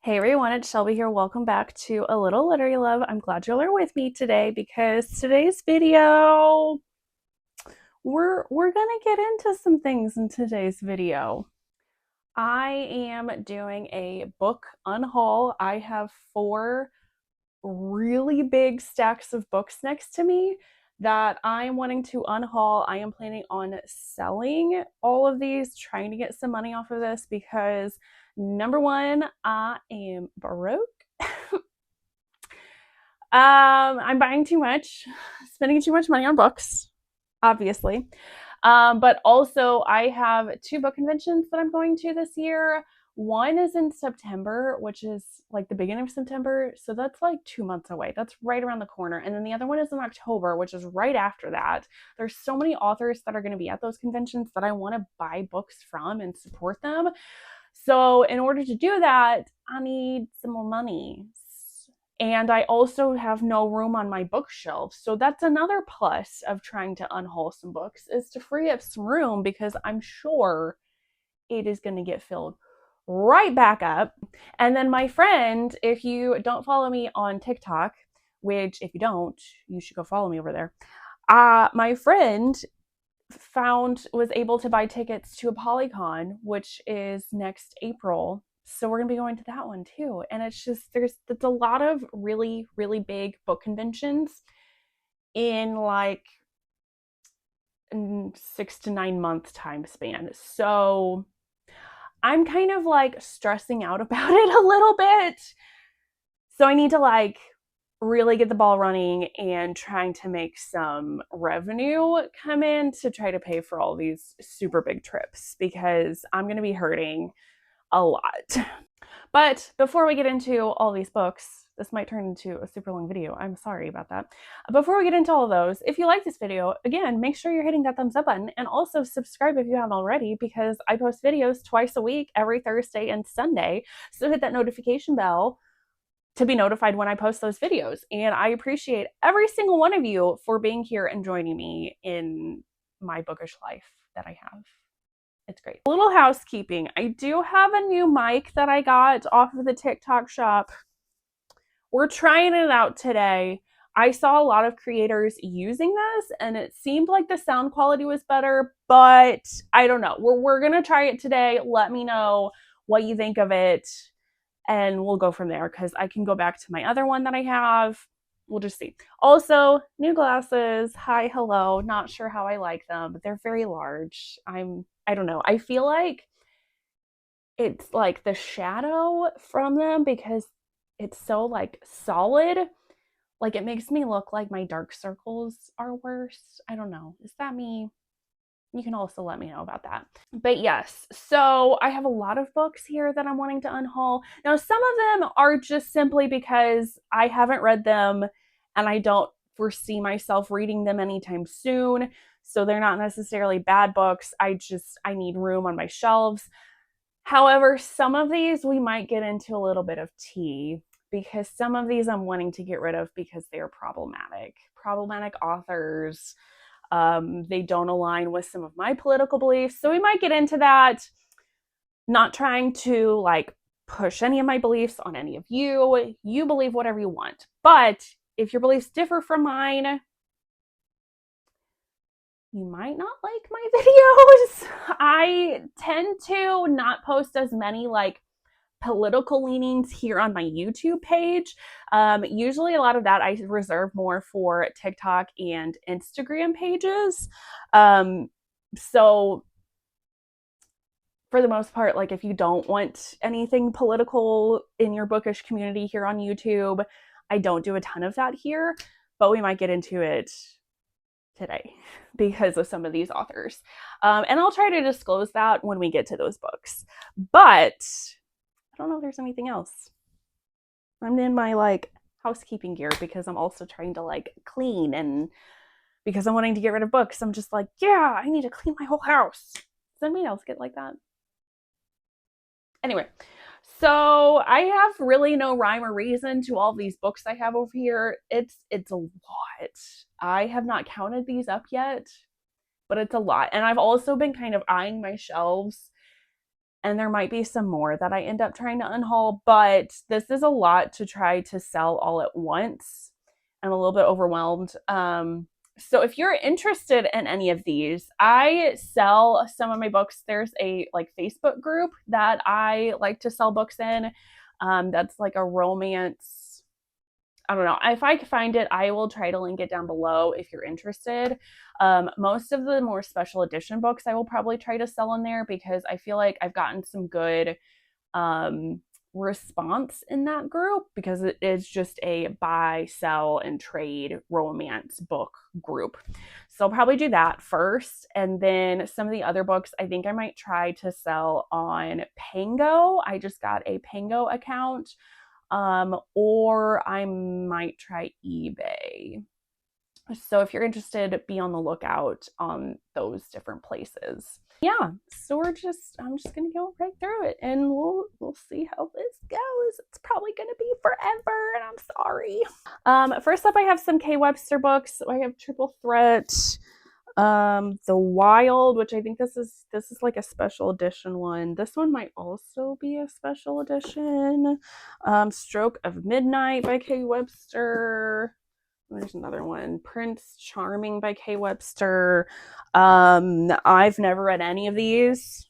Hey everyone, it's Shelby here. Welcome back to A Little Literary Love. I'm glad y'all are with me today because today's video, we're gonna get into some things in today's video. I am doing a book unhaul. I have 4 really big stacks of books next to me that I'm wanting to unhaul. I am planning on selling all of these, trying to get some money off of this because number one, I am broke. I'm buying too much, spending too much money on books, obviously. But also, I have 2 book conventions that I'm going to this year. One is in September, which is like the beginning of September. So that's like 2 months away. That's right around the corner. And then the other one is in October, which is right after that. There's so many authors that are going to be at those conventions that I want to buy books from and support them. So, in order to do that, I need some more money. And I also have no room on my bookshelf. So that's another plus of trying to unhaul some books, is to free up some room, because I'm sure it is going to get filled right back up. And then my friend, if you don't follow me on TikTok, which if you don't, you should go follow me over there. My friend was able to buy tickets to a Polycon, which is next April. So we're gonna be going to that one too. And it's a lot of really, really big book conventions in like 6 to 9 month time span. So I'm kind of like stressing out about it a little bit. So I need to like really get the ball running and trying to make some revenue come in to try to pay for all these super big trips, because I'm going to be hurting a lot. But before we get into all these books, this might turn into a super long video. I'm sorry about that. Before we get into all of those, if you like this video, again, make sure you're hitting that thumbs up button, and also subscribe if you haven't already, because I post videos twice a week, every Thursday and Sunday. So hit that notification bell to be notified when I post those videos. And I appreciate every single one of you for being here and joining me in my bookish life that I have. It's great. A little housekeeping. I do have a new mic that I got off of the TikTok shop. We're trying it out today. I saw a lot of creators using this and it seemed like the sound quality was better, but I don't know. We're going to try it today. Let me know what you think of it, and we'll go from there, because I can go back to my other one that I have. We'll just see. Also, new glasses. Hi, hello. Not sure how I like them, but they're very large. I don't know. I feel like it's like the shadow from them, because it's so like solid. Like it makes me look like my dark circles are worse. I don't know. Is that me? You can also let me know about that. But yes, so I have a lot of books here that I'm wanting to unhaul. Now, some of them are just simply because I haven't read them and I don't foresee myself reading them anytime soon. So they're not necessarily bad books. I need room on my shelves. However, some of these we might get into a little bit of tea, because some of these I'm wanting to get rid of because they're problematic. Problematic authors. They don't align with some of my political beliefs. So we might get into that. Not trying to like push any of my beliefs on any of you. You believe whatever you want. But if your beliefs differ from mine, you might not like my videos. I tend to not post as many like political leanings here on my YouTube page. Usually a lot of that I reserve more for TikTok and Instagram pages. So for the most part, like if you don't want anything political in your bookish community here on YouTube, I don't do a ton of that here, but we might get into it today because of some of these authors. And I'll try to disclose that when we get to those books. But I don't know if there's anything else. I'm in my like housekeeping gear because I'm also trying to like clean, and because I'm wanting to get rid of books, I'm just like, yeah, I need to clean my whole house. Does anybody else get like that? Anyway, so I have really no rhyme or reason to all these books I have over here. It's a lot. I have not counted these up yet, but it's a lot. And I've also been kind of eyeing my shelves and there might be some more that I end up trying to unhaul, but this is a lot to try to sell all at once. I'm a little bit overwhelmed. So if you're interested in any of these, I sell some of my books. There's a like Facebook group that I like to sell books in. That's like a romance. I don't know. If I can find it, I will try to link it down below if you're interested. Most of the more special edition books I will probably try to sell in there because I feel like I've gotten some good response in that group because it is just a buy, sell, and trade romance book group. So I'll probably do that first. And then some of the other books I think I might try to sell on Pango. I just got a Pango account. Or I might try eBay. So if you're interested, be on the lookout on those different places. Yeah, so I'm just gonna go right through it and we'll see how this goes. It's probably gonna be forever and I'm sorry. First up I have some K. Webster books. I have Triple Threat, The Wild, which I think this is like a special edition one. This one might also be a special edition. Stroke of Midnight by K. Webster. There's another one, Prince Charming by K. Webster. I've never read any of these,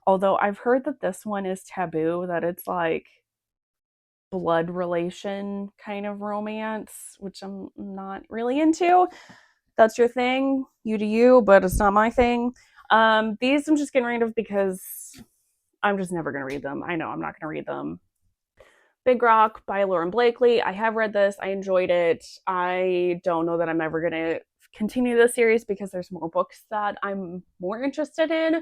although I've heard that this one is taboo, that it's like blood relation kind of romance, which I'm not really into. That's your thing, you do you, but it's not my thing. These I'm just getting rid of because I'm just never going to read them. I know I'm not going to read them. Big Rock by Lauren Blakely. I have read this. I enjoyed it. I don't know that I'm ever going to continue this series because there's more books that I'm more interested in.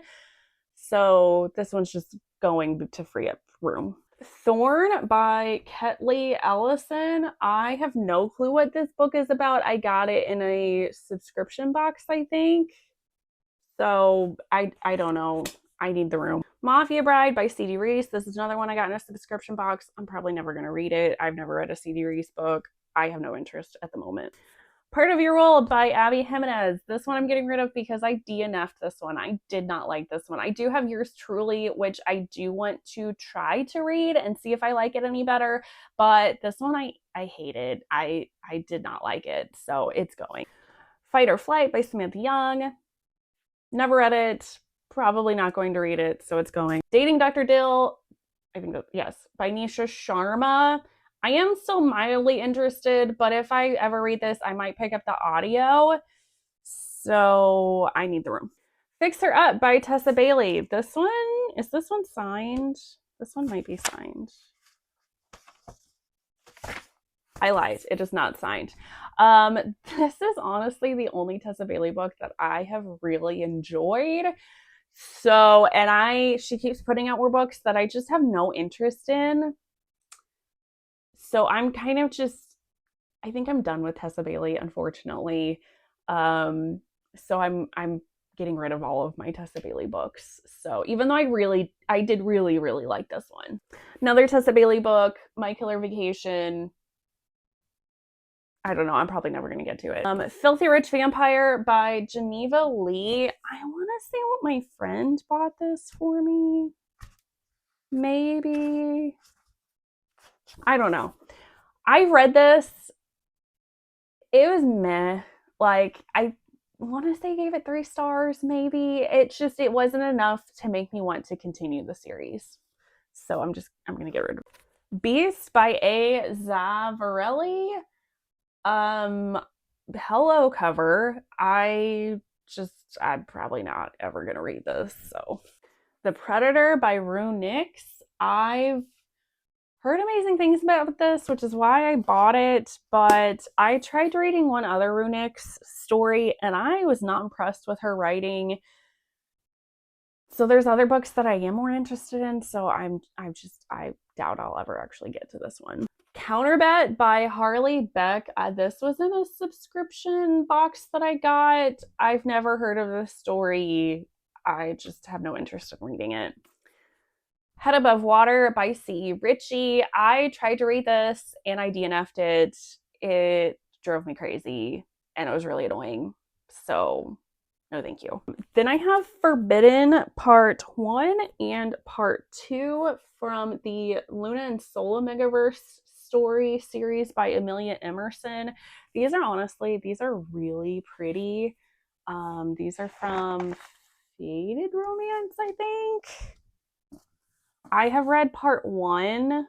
So this one's just going to free up room. Thorn by Ketley Ellison. I have no clue what this book is about. I got it in a subscription box, I think. So I don't know. I need the room. Mafia Bride by C.D. Reese. This is another one I got in a subscription box. I'm probably never going to read it. I've never read a C.D. Reese book. I have no interest at the moment. Part of Your World by Abby Jimenez. This one I'm getting rid of because I DNF'd this one. I did not like this one. I do have Yours Truly, which I do want to try to read and see if I like it any better. But this one I hated. I did not like it. So it's going. Fight or Flight by Samantha Young. Never read it. Probably not going to read it, so it's going. Dating Dr. Dill, I think, yes, by Nisha Sharma. I am still mildly interested, but if I ever read this, I might pick up the audio. So I need the room. Fix Her Up by Tessa Bailey. This one, is this one signed? This one might be signed. I lied. It is not signed. This is honestly the only Tessa Bailey book that I have really enjoyed. So, and she keeps putting out more books that I just have no interest in. So I'm kind of just, I think I'm done with Tessa Bailey, unfortunately. So I'm getting rid of all of my Tessa Bailey books. So even though I did really like this one. Another Tessa Bailey book, My Killer Vacation. I don't know. I'm probably never going to get to it. Filthy Rich Vampire by Geneva Lee. I want to say what my friend bought this for me. Maybe. I don't know. I read this. It was meh. Like, I want to say gave it 3 stars, maybe. It wasn't enough to make me want to continue the series. So I'm going to get rid of it. Beast by A. Zavarelli. Hello cover. I'm probably not ever gonna read this. So The Predator by Rue Nix. I've heard amazing things about this, which is why I bought it, but I tried reading one other Rue Nix story and I was not impressed with her writing. So there's other books that I am more interested in, so I doubt I'll ever actually get to this one. Counterbet by Harley Beck. This was in a subscription box that I got. I've never heard of this story. I just have no interest in reading it. Head Above Water by C.E. Ritchie. I tried to read this and I DNF'd it. It drove me crazy and it was really annoying. So No, thank you. Then I have Forbidden Part 1 and Part 2 from the Luna and Sola Megaverse story series by Amelia Emerson. These are really pretty. These are from Faded Romance, I think. I have read Part 1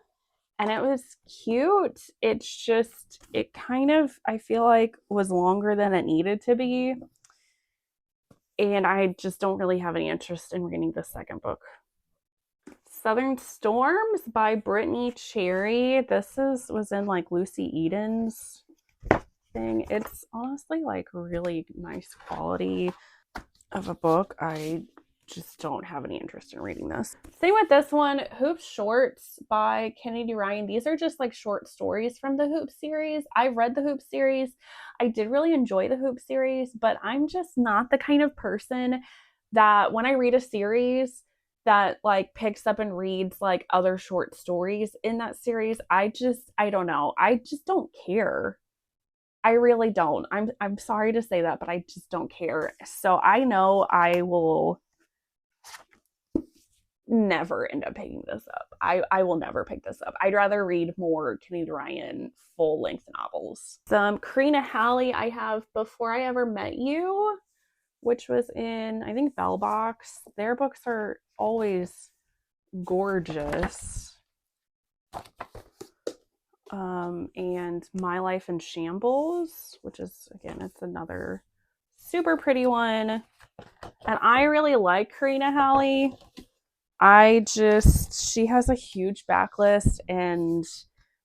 and it was cute. It's just, it kind of, I feel like, was longer than it needed to be. And I just don't really have any interest in reading the second book. Southern Storms by Brittany Cherry. This was in like Lucy Eden's thing. It's honestly like really nice quality of a book. I just don't have any interest in reading this. Same with this one, Hoop Shorts by Kennedy Ryan. These are just like short stories from the Hoop series. I've read the Hoop series. I did really enjoy the Hoop series, but I'm just not the kind of person that when I read a series that like picks up and reads like other short stories in that series. I don't know. I just don't care. I really don't. I'm sorry to say that, but I just don't care. So I know I will never end up picking this up. I will never pick this up. I'd rather read more Kennedy Ryan full-length novels. Some Karina Halley I have Before I Ever Met You, which was in, I think, Bell Box. Their books are always gorgeous. And My Life in Shambles, which is, again, it's another super pretty one. And I really like Karina Halley. She has a huge backlist, and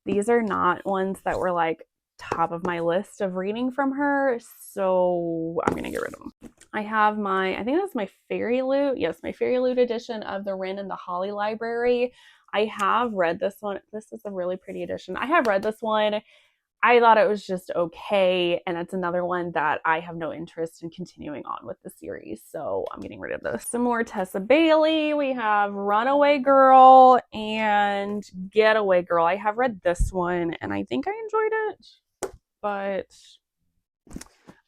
these are not ones that were like top of my list of reading from her, so I'm gonna get rid of them. I have I think that's my Fairy Loot. Yes, my Fairy Loot edition of the Wren and the Holly Library. I have read this one. This is a really pretty edition. I have read this one. I thought it was just okay, and it's another one that I have no interest in continuing on with the series, so I'm getting rid of this. Some more Tessa Bailey. We have Runaway Girl and Getaway Girl. I have read this one, and I think I enjoyed it, but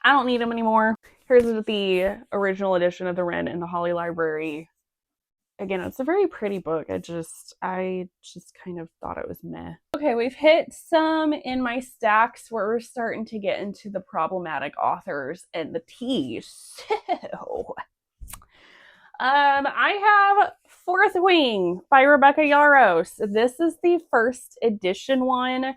I don't need them anymore. Here's the original edition of the Wren and the Holly Library. Again, it's a very pretty book. I just kind of thought it was meh. Okay, we've hit some in my stacks where we're starting to get into the problematic authors and the tea. So, I have Fourth Wing by Rebecca Yarros. This is the first edition one.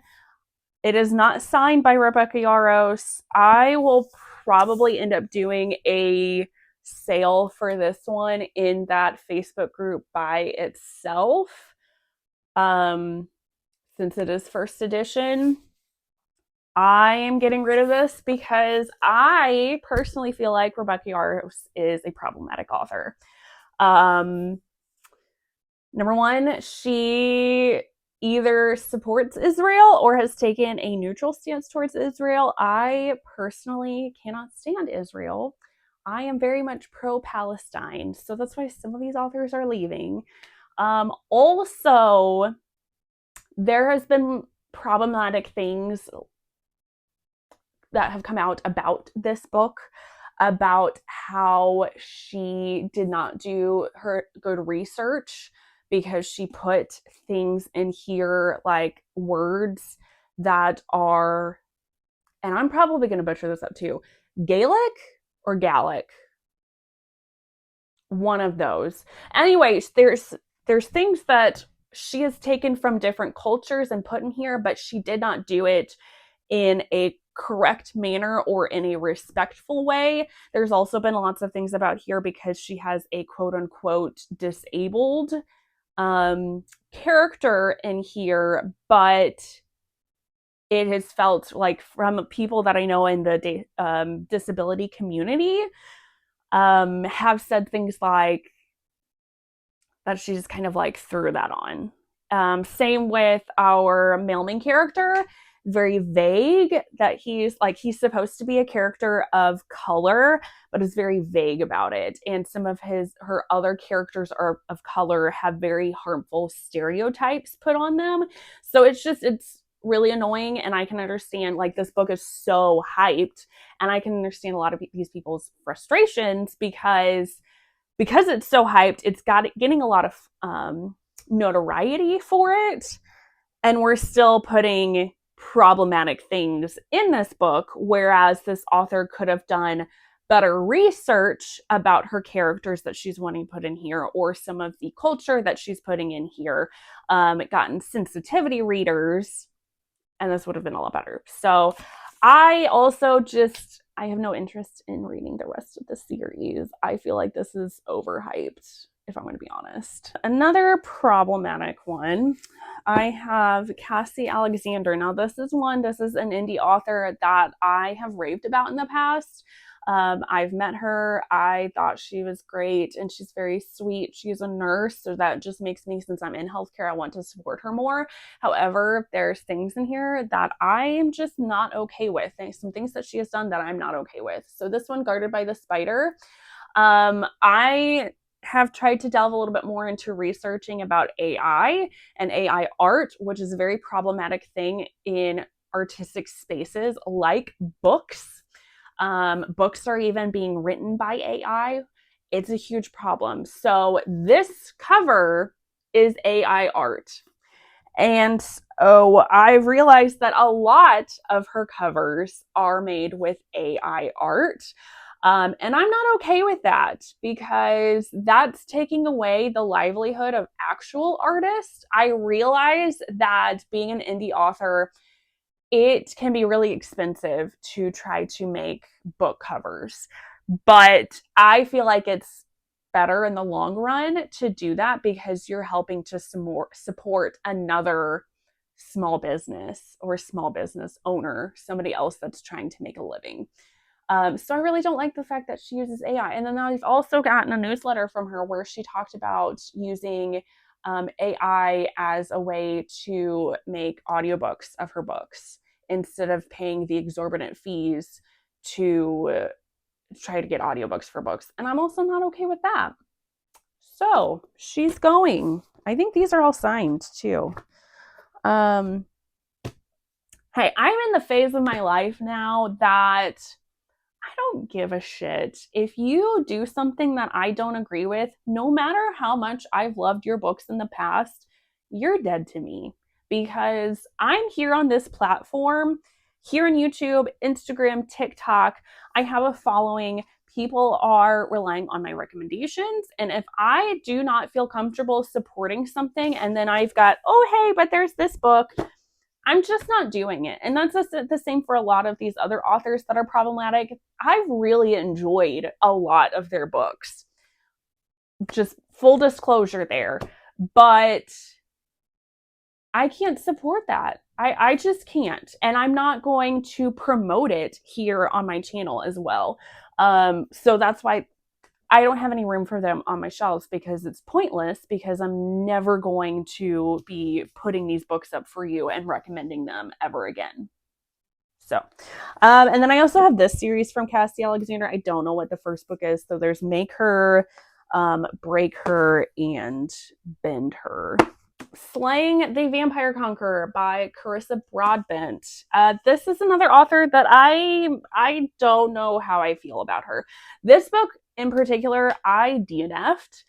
It is not signed by Rebecca Yarros. I will probably end up doing a sale for this one in that Facebook group by itself, since it is first edition. I am getting rid of this because I personally feel like Rebecca Yarros is a problematic author. Number one, she either supports Israel or has taken a neutral stance towards Israel. I personally cannot stand Israel. I am very much pro-Palestine, so that's why some of these authors are leaving. Also, there has been problematic things that have come out about this book, about how she did not do her good research because she put things in here like words that are, and I'm probably going to butcher this up too, Gaelic or Gallic. One of those. Anyways, there's things that she has taken from different cultures and put in here, but she did not do it in a correct manner or in a respectful way. There's also been lots of things about here because she has a quote unquote disabled character in here, but it has felt like from people that I know in the disability community have said things like that she just kind of like threw that on. Same with our mailman character. Very vague that he's supposed to be a character of color, but is very vague about it. And some of her other characters of color have very harmful stereotypes put on them. So it's really annoying, and I can understand, like, this book is so hyped, and I can understand a lot of these people's frustrations because it's so hyped, it's getting a lot of notoriety for it, and we're still putting problematic things in this book, whereas this author could have done better research about her characters that she's wanting to put in here, or some of the culture that she's putting in here, gotten sensitivity readers, and this would have been a lot better. So I also I have no interest in reading the rest of the series. I feel like this is overhyped, if I'm going to be honest. Another problematic one, I have Cassie Alexander. Now this is an indie author that I have raved about in the past. I've met her. I thought she was great, and she's very sweet. She's a nurse, so that just makes me, since I'm in healthcare, I want to support her more. However, there's things in here that I am just not okay with. There's some things that she has done that I'm not okay with. So this one, Guarded by the Spider, I have tried to delve a little bit more into researching about AI and AI art, which is a very problematic thing in artistic spaces like books. Books are even being written by AI. It's a huge problem. So this cover is AI art. And I've realized that a lot of her covers are made with AI art. And I'm not okay with that, because that's taking away the livelihood of actual artists. I realize that being an indie author, it can be really expensive to try to make book covers, but I feel like it's better in the long run to do that, because you're helping to support another small business or small business owner, somebody else that's trying to make a living. So I really don't like the fact that she uses AI. And then I've also gotten a newsletter from her where she talked about using AI as a way to make audiobooks of her books, instead of paying the exorbitant fees to try to get audiobooks for books. And I'm also not okay with that. So she's going. I think these are all signed too. Hey, I'm in the phase of my life now that I don't give a shit. If you do something that I don't agree with, no matter how much I've loved your books in the past, you're dead to me, because I'm here on this platform, here on YouTube, Instagram, TikTok. I have a following. People are relying on my recommendations. And if I do not feel comfortable supporting something, and then I've got, oh, hey, but there's this book, I'm just not doing it. And that's the same for a lot of these other authors that are problematic. I've really enjoyed a lot of their books. Just full disclosure there. But I can't support that. I just can't. And I'm not going to promote it here on my channel as well. So that's why I don't have any room for them on my shelves, because it's pointless, because I'm never going to be putting these books up for you and recommending them ever again. So, and then I also have this series from Cassie Alexander. I don't know what the first book is. So there's Make Her, Break Her, and Bend Her. Slaying the Vampire Conqueror by Carissa Broadbent. This is another author that I don't know how I feel about her. This book in particular, I DNF'd.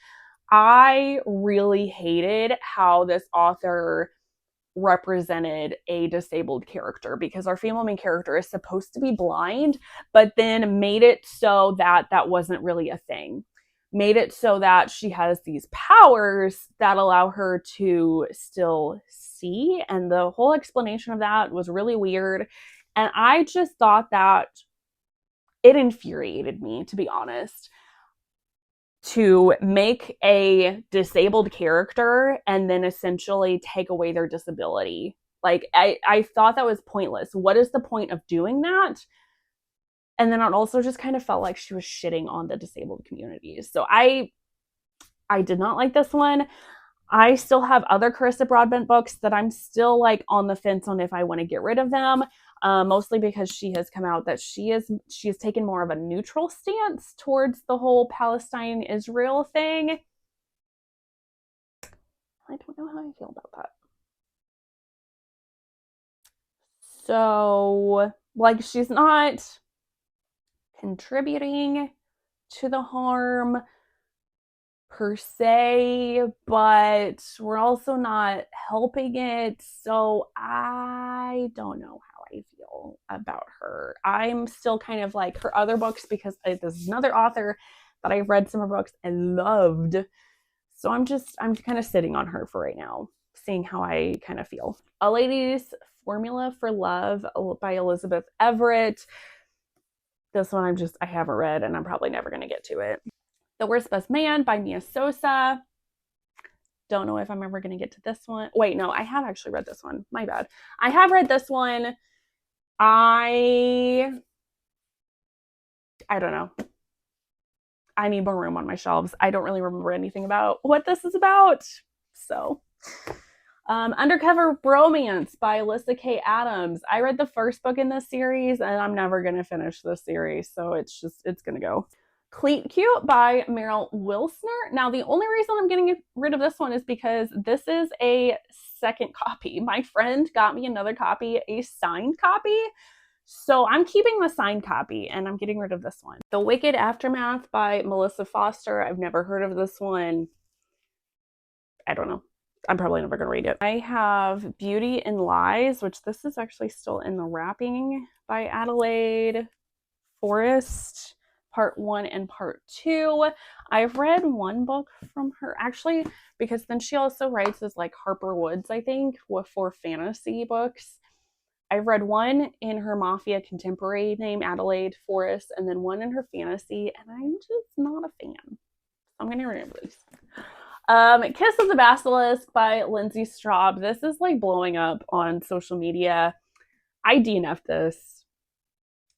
I really hated how this author represented a disabled character, because our female main character is supposed to be blind, but then made it so that that wasn't really a thing. Made it so that she has these powers that allow her to still see, and the whole explanation of that was really weird. And I just thought that it infuriated me, to be honest, to make a disabled character and then essentially take away their disability. Like, I thought that was pointless. What is the point of doing that? And then it also just kind of felt like she was shitting on the disabled communities. So I did not like this one. I still have other Carissa Broadbent books that I'm still like on the fence on if I want to get rid of them. Mostly because she has come out that she has taken more of a neutral stance towards the whole Palestine-Israel thing. I don't know how I feel about that. So, like, she's not contributing to the harm per se, but we're also not helping it. So I don't know how I feel about her. I'm still kind of like her other books, because this is another author that I've read some of her books and loved. So I'm kind of sitting on her for right now, seeing how I kind of feel. A Lady's Formula for Love by Elizabeth Everett. This one I haven't read, and I'm probably never going to get to it. The Worst Best Man by Mia Sosa. Don't know if I'm ever going to get to this one. Wait, no, I have actually read this one. My bad. I have read this one. I don't know. I need more room on my shelves. I don't really remember anything about what this is about. So, Undercover Bromance by Alyssa K. Adams. I read the first book in this series, and I'm never going to finish this series. So it's going to go. Cleat Cute by Meryl Wilsner. Now, the only reason I'm getting rid of this one is because this is a second copy. My friend got me another copy, a signed copy. So I'm keeping the signed copy, and I'm getting rid of this one. The Wicked Aftermath by Melissa Foster. I've never heard of this one. I don't know. I'm probably never going to read it. I have Beauty and Lies, which this is actually still in the wrapping, by Adelaide Forrest. Part 1 and Part 2. I've read one book from her, actually, because then she also writes as like Harper Woods, I think, for fantasy books. I've read one in her Mafia contemporary name, Adelaide Forrest, and then one in her fantasy, and I'm just not a fan. I'm going to remember these. Kiss of the Basilisk by Lindsay Straub. This is like blowing up on social media. I DNF'd this.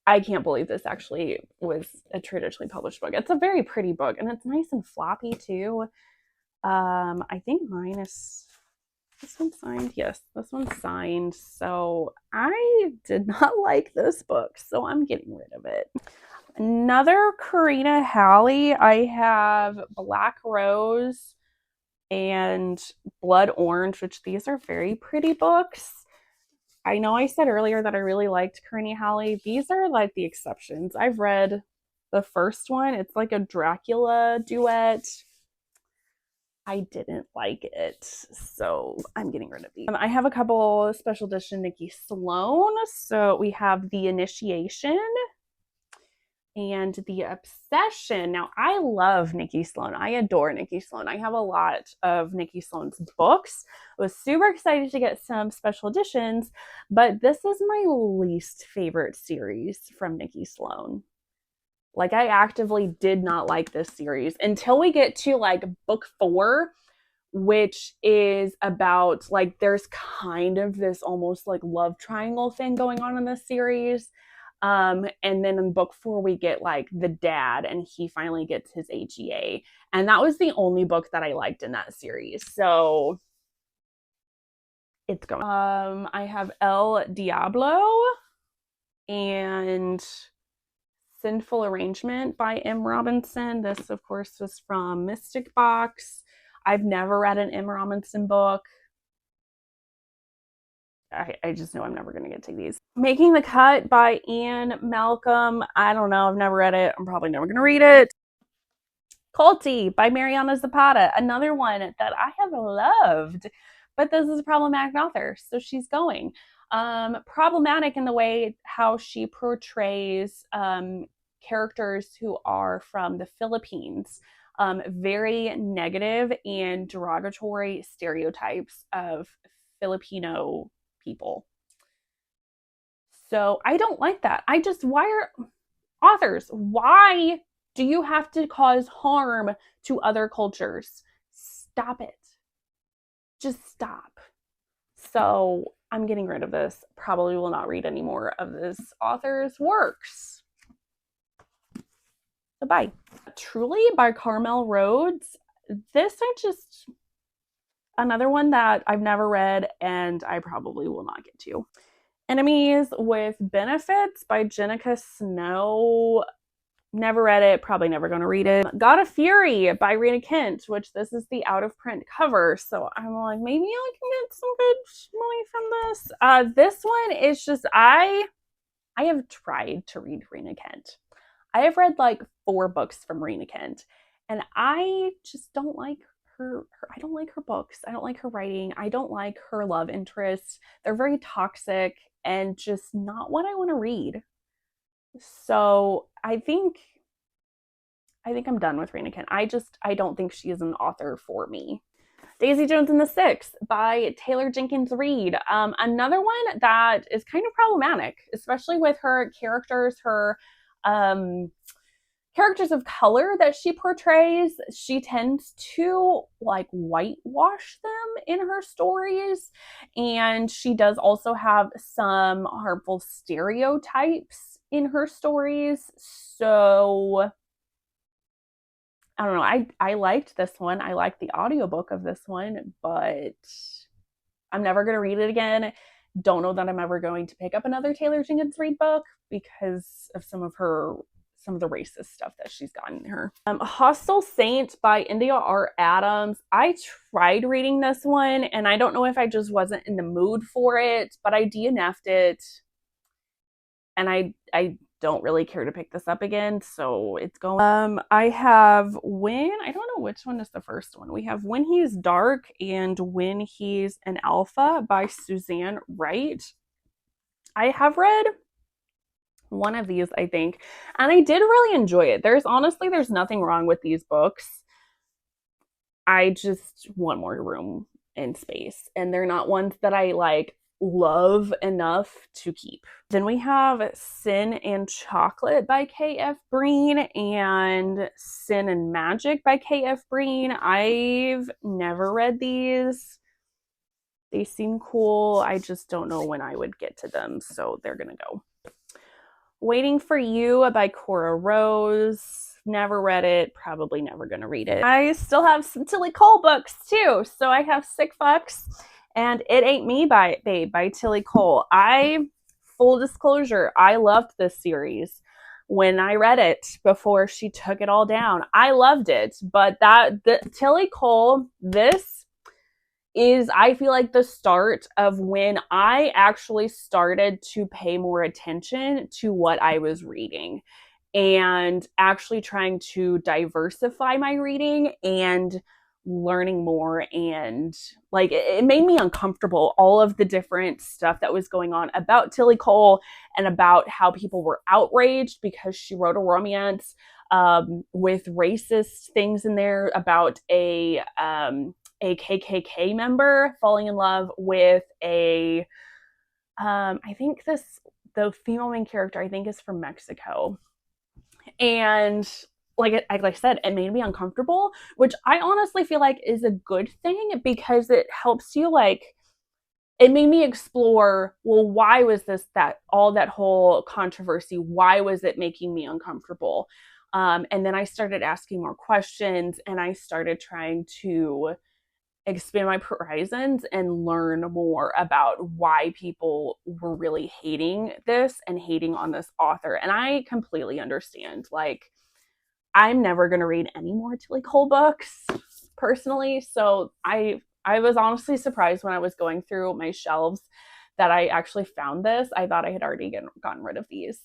I can't believe this actually was a traditionally published book. It's a very pretty book, and it's nice and floppy too. I think mine is this one signed. Yes, this one's signed. So I did not like this book, so I'm getting rid of it. Another Karina Halley. I have Black Rose and Blood Orange, which these are very pretty books. I know I said earlier that I really liked Karina Halley. These are like the exceptions. I've read the first one. It's like a Dracula duet. I didn't like it, so I'm getting rid of these. I have a couple special edition Nikki Sloan. So we have The Initiation and The Obsession. Now, I love Nikki Sloan. I adore Nikki Sloan. I have a lot of Nikki Sloan's books. I was super excited to get some special editions, but this is my least favorite series from Nikki Sloan. Like, I actively did not like this series until we get to like book 4, which is about like, there's kind of this almost like love triangle thing going on in this series. And then in book 4, we get like the dad, and he finally gets his AGA. And that was the only book that I liked in that series. So it's going. I have El Diablo and Sinful Arrangement by M. Robinson. This, of course, was from Mystic Box. I've never read an M. Robinson book. I just know I'm never going to get to these. Making the Cut by Ian Malcolm. I don't know. I've never read it. I'm probably never going to read it. Culty by Mariana Zapata. Another one that I have loved, but this is a problematic author, so she's going. Problematic in the way how she portrays characters who are from the Philippines. Very negative and derogatory stereotypes of Filipino people. So I don't like that. Why do you have to cause harm to other cultures? Stop it. Just stop. So I'm getting rid of this. Probably will not read any more of this author's works. So bye. Truly by Carmel Rhodes. This another one that I've never read, and I probably will not get to. Enemies with Benefits by Jenica Snow. Never read it, probably never going to read it. God of Fury by Rena Kent, which this is the out of print cover. So I'm like, maybe I can get some good money from this. This one is just, I have tried to read Rena Kent. I have read like 4 books from Rena Kent, and I just don't like her. I don't like her books. I don't like her writing. I don't like her love interests. They're very toxic and just not what I want to read. So I think I'm done with Rena Kent. I don't think she is an author for me. Daisy Jones and the Six by Taylor Jenkins Reid. Another one that is kind of problematic, especially with her characters, her characters of color that she portrays. She tends to like whitewash them in her stories, and she does also have some harmful stereotypes in her stories. So I don't know. I liked this one. I liked the audiobook of this one, but I'm never going to read it again. Don't know that I'm ever going to pick up another Taylor Jenkins Reid book because of some of the racist stuff that she's gotten in her. Hostile Saint by India R. Adams. I tried reading this one, and I don't know if I just wasn't in the mood for it, but I DNF'd it, and I don't really care to pick this up again, so it's going. I have I don't know which one is the first one. We have When He's Dark and When He's an Alpha by Suzanne Wright. I have read one of these, I think, and I did really enjoy it. There's nothing wrong with these books. I just want more room and space, and they're not ones that I like love enough to keep. Then we have Sin and Chocolate by K.F. Breen and Sin and Magic by K.F. Breen. I've never read these. They seem cool. I just don't know when I would get to them, so they're gonna go. Waiting for You by Cora Rose. Never read it, probably never gonna read it. I still have some Tilly Cole books too. So I have Sick Fucks and It Ain't Me by Tilly Cole. Full disclosure, I loved this series when I read it before she took it all down. I loved it, but the Tilly Cole, this is, I feel like, the start of when I actually started to pay more attention to what I was reading and actually trying to diversify my reading and learning more. And like, it made me uncomfortable, all of the different stuff that was going on about Tilly Cole and about how people were outraged because she wrote a romance with racist things in there about a KKK member falling in love with I think the female main character, I think, is from Mexico. And like I said, it made me uncomfortable, which I honestly feel like is a good thing because it helps you, like, it made me explore, well, why was that whole controversy? Why was it making me uncomfortable? And then I started asking more questions, and I started trying to expand my horizons and learn more about why people were really hating this and hating on this author. And I completely understand. Like, I'm never going to read any more Tilly Cole books personally. So I was honestly surprised when I was going through my shelves that I actually found this. I thought I had already gotten rid of these.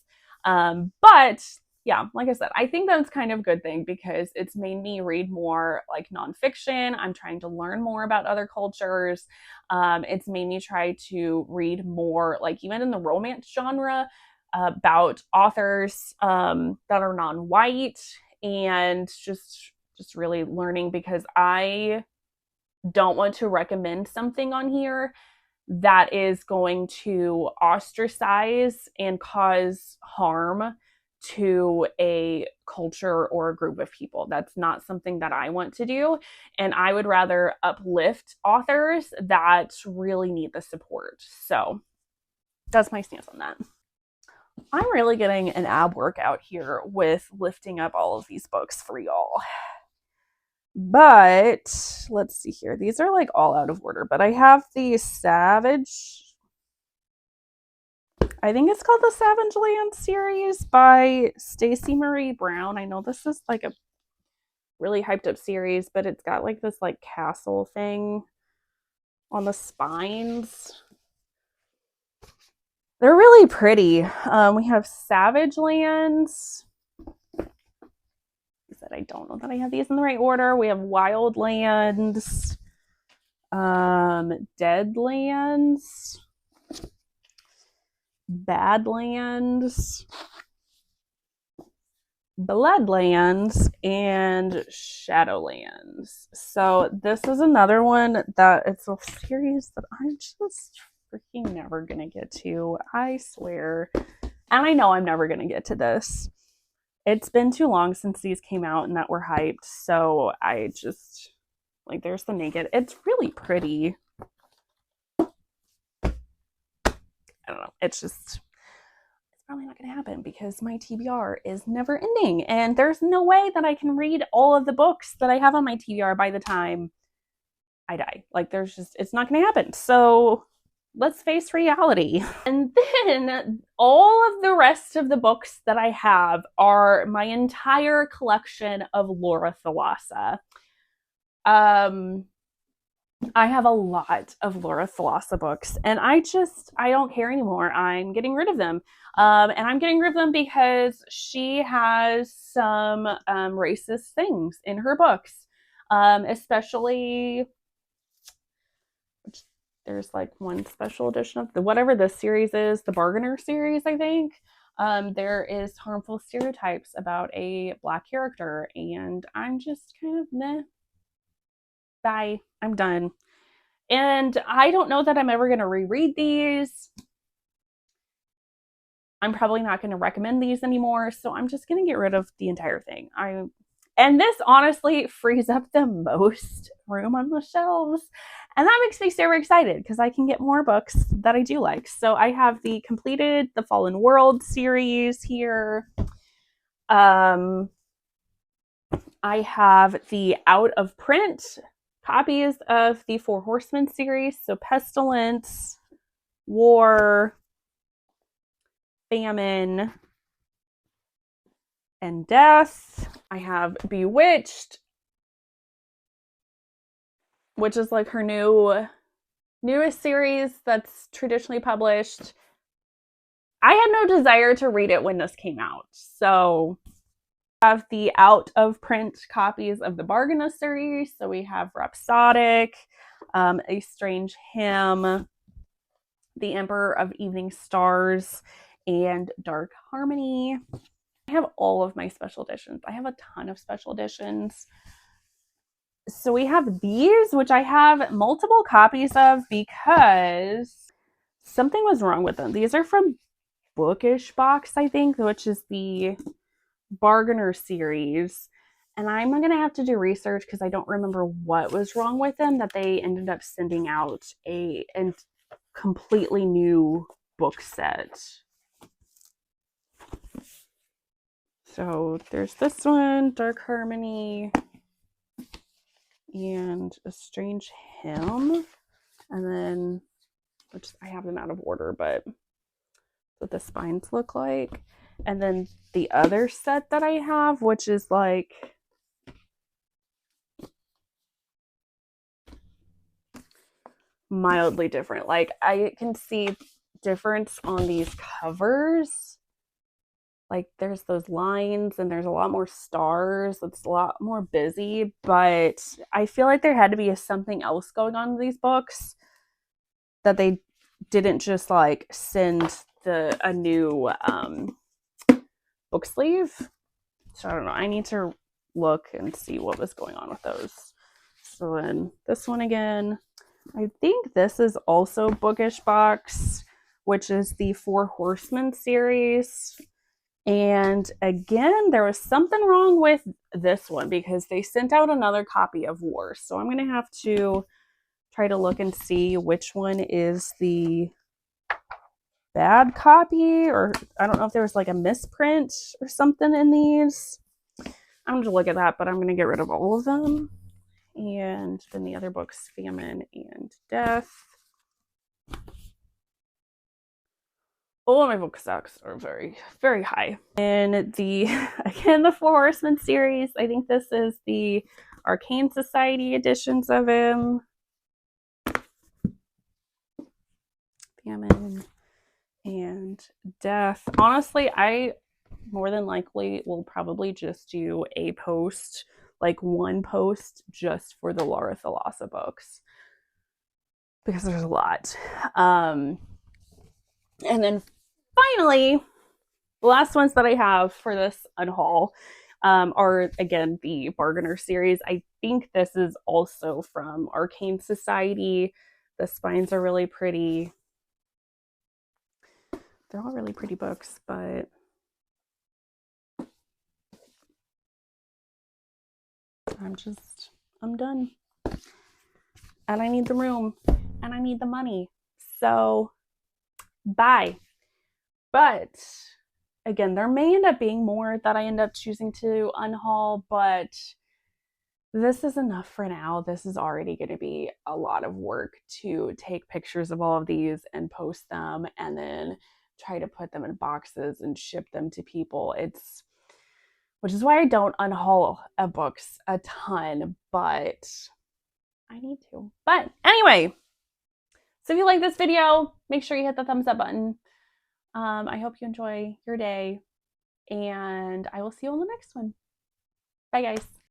But yeah, like I said, I think that's kind of a good thing because it's made me read more like nonfiction. I'm trying to learn more about other cultures. It's made me try to read more, like even in the romance genre, about authors that are non-white, and just really learning, because I don't want to recommend something on here that is going to ostracize and cause harm to a culture or a group of people. That's not something that I want to do. And I would rather uplift authors that really need the support. So that's my stance on that. I'm really getting an ab workout here with lifting up all of these books for y'all. But let's see here. These are like all out of order, but I have the Savage. I think it's called the Savage Land series by Stacey Marie Brown. I know this is like a really hyped up series, but it's got like this like castle thing on the spines. They're really pretty. We have Savage Lands. I don't know that I have these in the right order. We have Wildlands, Deadlands, Badlands, Bloodlands, and Shadowlands. So this is another one that it's a series that I'm just freaking never gonna get to. I swear. And I know I'm never gonna get to this. It's been too long since these came out and that were hyped. So I just like there's the naked. It's really pretty. I don't know. It's probably not going to happen because my TBR is never ending. And there's no way that I can read all of the books that I have on my TBR by the time I die. Like, it's not going to happen. So let's face reality. And then all of the rest of the books that I have are my entire collection of Laura Thalassa. I have a lot of Laura Thalassa books, and I don't care anymore. I'm getting rid of them. And I'm getting rid of them because she has some racist things in her books, especially there's like one special edition of whatever this series is, the Bargainer series, I think. There is harmful stereotypes about a Black character, and I'm just kind of meh. Bye. I'm done. And I don't know that I'm ever going to reread these. I'm probably not going to recommend these anymore, so I'm just going to get rid of the entire thing. And this honestly frees up the most room on the shelves. And that makes me super excited because I can get more books that I do like. So I have the completed The Fallen World series here. I have the out of print copies of the Four Horsemen series. So Pestilence, War, Famine, and Death. I have Bewitched, which is like her newest series that's traditionally published. I had no desire to read it when this came out. So I have the out of print copies of the Bargainer series. So we have Rhapsodic, A Strange Hymn, The Emperor of Evening Stars, and Dark Harmony. I have all of my special editions. I have a ton of special editions. So we have these, which I have multiple copies of because something was wrong with them. These are from Bookish Box, I think, which is the Bargainer series. And I'm going to have to do research because I don't remember what was wrong with them that they ended up sending out a completely new book set. So there's this one, Dark Harmony, and A Strange Hymn. And then, which I have them out of order, but what the spines look like. And then the other set that I have, which is like mildly different. Like I can see difference on these covers. Like there's those lines and there's a lot more stars. It's a lot more busy, but I feel like there had to be something else going on in these books that they didn't just like send a new book sleeve. So I don't know. I need to look and see what was going on with those. So then this one again. I think this is also Bookish Box, which is the Four Horsemen series. And again, there was something wrong with this one because they sent out another copy of War. So I'm going to have to try to look and see which one is the bad copy, or I don't know if there was like a misprint or something in these. I'm going to look at that, but I'm going to get rid of all of them. And then the other books, Famine and Death. all of my book stocks are very, very high. In the, again, the Four Horsemen series, I think this is the Arcane Society editions of him. Famine and Death. Honestly, I more than likely will probably just do a post, like one post just for the Laura Thalassa books, because there's a lot. And then finally, the last ones that I have for this unhaul are, again, the Bargainer series. I think this is also from Arcane Society. The spines are really pretty. They're all really pretty books, but I'm done. And I need the room and I need the money. So bye. But again, there may end up being more that I end up choosing to unhaul, but this is enough for now. This is already going to be a lot of work to take pictures of all of these and post them and then try to put them in boxes and ship them to people. Which is why I don't unhaul books a ton, but I need to. But anyway, so if you like this video, make sure you hit the thumbs up button. I hope you enjoy your day, and I will see you on the next one. Bye, guys.